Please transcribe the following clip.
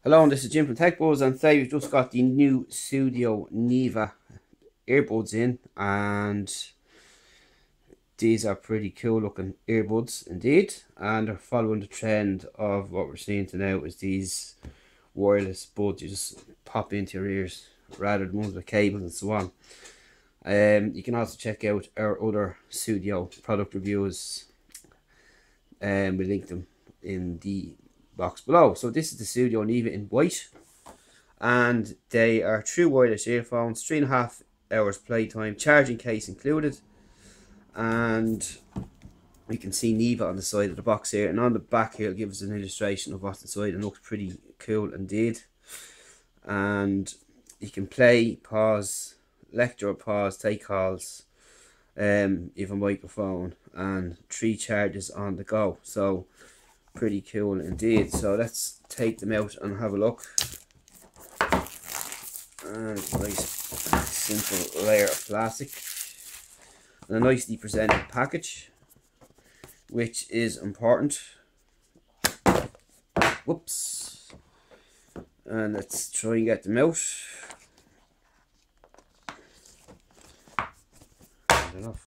Hello, and this is Jim from Tech Buzz, and today we've just got the new Sudio Niva earbuds in, and these are pretty cool looking earbuds indeed, and they're following the trend of what we're seeing to now is these wireless buds you just pop into your ears rather than ones with cables and so on. You can also check out our other Sudio product reviews, and we link them in the box below. So this is the Sudio Niva in white, and they are true wireless earphones, 3.5 hours playtime, charging case included, and you can see Niva on the side of the box here, and on the back here it gives us an illustration of what's inside and looks pretty cool indeed. And you can play, pause, lecture or pause, take calls, you have a microphone and 3 charges on the go, so pretty cool indeed. So let's take them out and have a look. And it's a nice simple layer of plastic and a nicely presented package, which is important. Whoops. And let's try and get them out. Enough.